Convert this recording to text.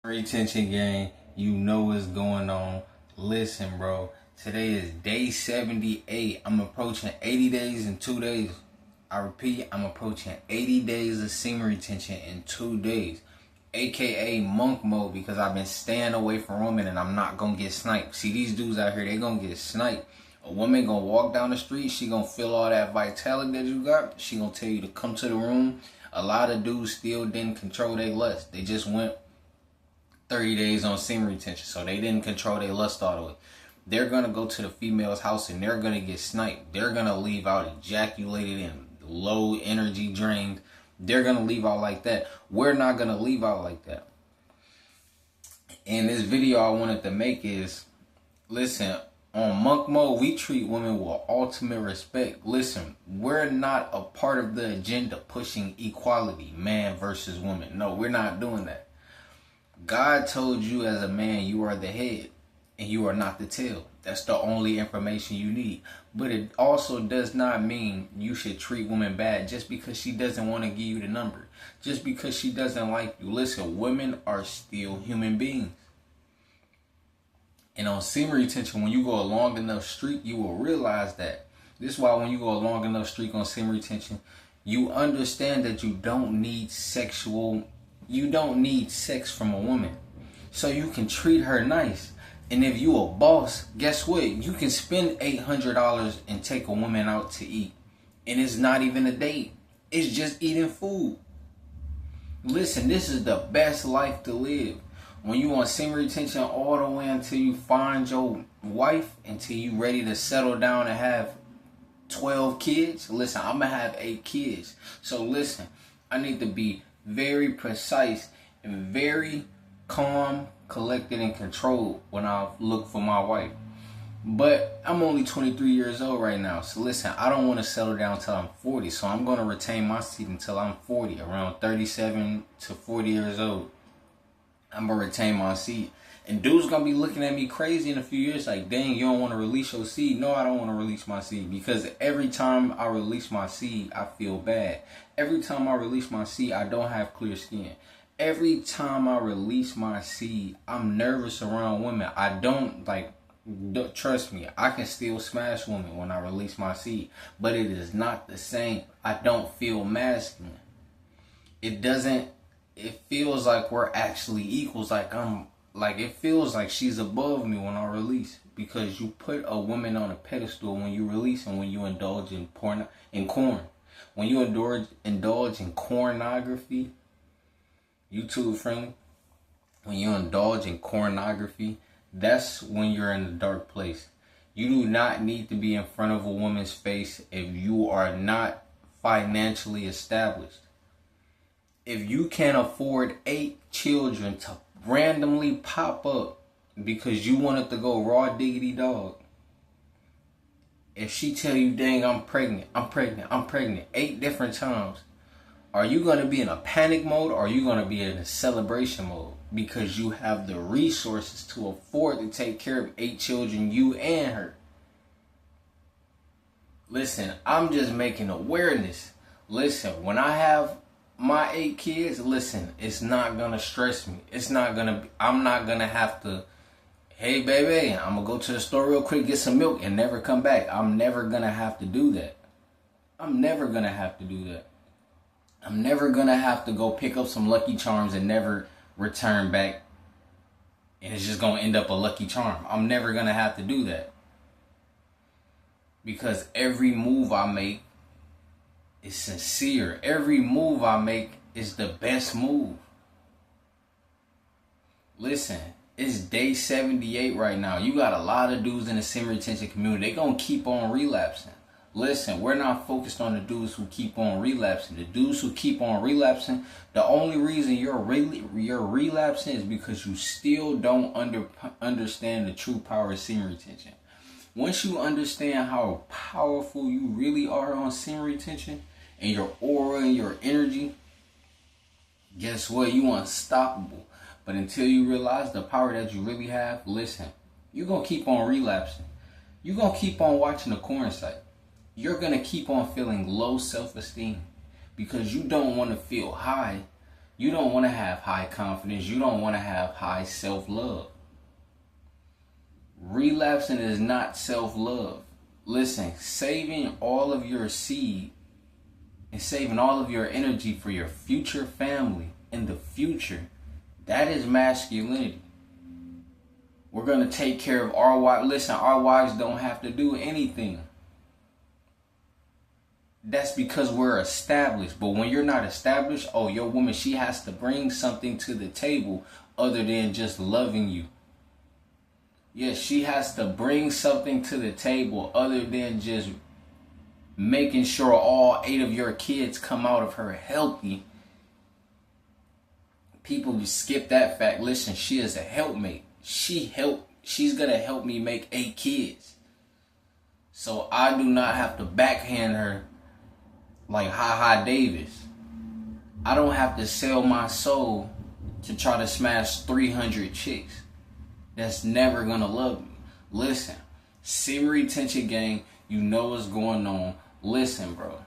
Retention gang, you know what's going on. Listen, bro, today is day 78. I'm approaching 80 days in 2 days. I repeat, I'm approaching 80 days of semen retention in 2 days, aka monk mode, because I've been staying away from women and I'm not gonna get sniped. See, these dudes out here, they gonna get sniped. A woman gonna walk down the street, she gonna feel all that vitality that you got, she gonna tell you to come to the room. A lot of dudes still didn't control their lust. They just went 30 days on semen retention, so they didn't control their lust all the way. They're gonna go to the female's house and they're gonna get sniped. They're gonna leave out ejaculated and low energy drained. They're gonna leave out like that. We're not gonna leave out like that. And this video I wanted to make is, listen, on monk mode, we treat women with ultimate respect. Listen, we're not a part of the agenda pushing equality, man versus woman. No, we're not doing that. God told you as a man you are the head and you are not the tail. That's the only information you need. But it also does not mean you should treat women bad just because she doesn't want to give you the number. Just because she doesn't like you. Listen, women are still human beings. And on semen retention, when you go a long enough streak, you will realize that. This is why when you go a long enough streak on semen retention, you understand that you don't need sex from a woman. So you can treat her nice. And if you a boss, guess what? You can spend $800 and take a woman out to eat. And it's not even a date. It's just eating food. Listen, this is the best life to live. When you want semen retention all the way until you find your wife, until you ready to settle down and have 12 kids. Listen, I'm going to have 8 kids. So listen, I need to be very precise and very calm, collected, and controlled when I look for my wife. But I'm only 23 years old right now. So listen, I don't want to settle down until I'm 40. So I'm going to retain my seed until I'm 40, around 37 to 40 years old. I'm going to retain my seed. And dudes going to be looking at me crazy in a few years like, dang, you don't want to release your seed. No, I don't want to release my seed. Because every time I release my seed, I feel bad. Every time I release my seed, I don't have clear skin. Every time I release my seed, I'm nervous around women. I don't, trust me, I can still smash women when I release my seed. But it is not the same. I don't feel masculine. It feels like we're actually equals. It feels like she's above me when I release. Because you put a woman on a pedestal when you release and when you indulge in porn. When you indulge in pornography, YouTube friendly, when you indulge in pornography, that's when you're in a dark place. You do not need to be in front of a woman's face if you are not financially established. If you can't afford 8 children to randomly pop up because you wanted to go raw diggity dog, if she tell you, dang, I'm pregnant 8 different times, are you going to be in a panic mode or are you going to be in a celebration mode? Because you have the resources to afford to take care of 8 children, you and her. Listen, I'm just making awareness. Listen, when I have my 8 kids, listen, it's not going to stress me. I'm not going to have to, hey, baby, I'm going to go to the store real quick, get some milk, and never come back. I'm never going to have to do that. I'm never going to have to go pick up some Lucky Charms and never return back. And it's just going to end up a Lucky Charm. I'm never going to have to do that. Because every move I make is sincere. Every move I make is the best move. Listen, it's day 78 right now. You got a lot of dudes in the semen retention community. They gonna keep on relapsing. Listen, we're not focused on the dudes who keep on relapsing. The dudes who keep on relapsing, the only reason you're relapsing is because you still don't understand the true power of semen retention. Once you understand how powerful you really are on semen retention and your aura and your energy, guess what? You unstoppable. But until you realize the power that you really have, listen, you're going to keep on relapsing. You're going to keep on watching the corn site. You're going to keep on feeling low self-esteem because you don't want to feel high You don't want to have high confidence. You don't want to have high self-love. Relapsing is not self-love. Listen, saving all of your seed and saving all of your energy for your future family in the future, that is masculinity. We're going to take care of our wives. Listen, our wives don't have to do anything. That's because we're established. But when you're not established, your woman, she has to bring something to the table other than just loving you. Yes, she has to bring something to the table other than just making sure all 8 of your kids come out of her healthy. People skip that fact. Listen, she is a helpmate. She's gonna help me make 8 kids. So I do not have to backhand her like Ha Davis. I don't have to sell my soul to try to smash 300 chicks that's never gonna love me. Listen, Semen Retention Gang, you know what's going on. Listen, bro.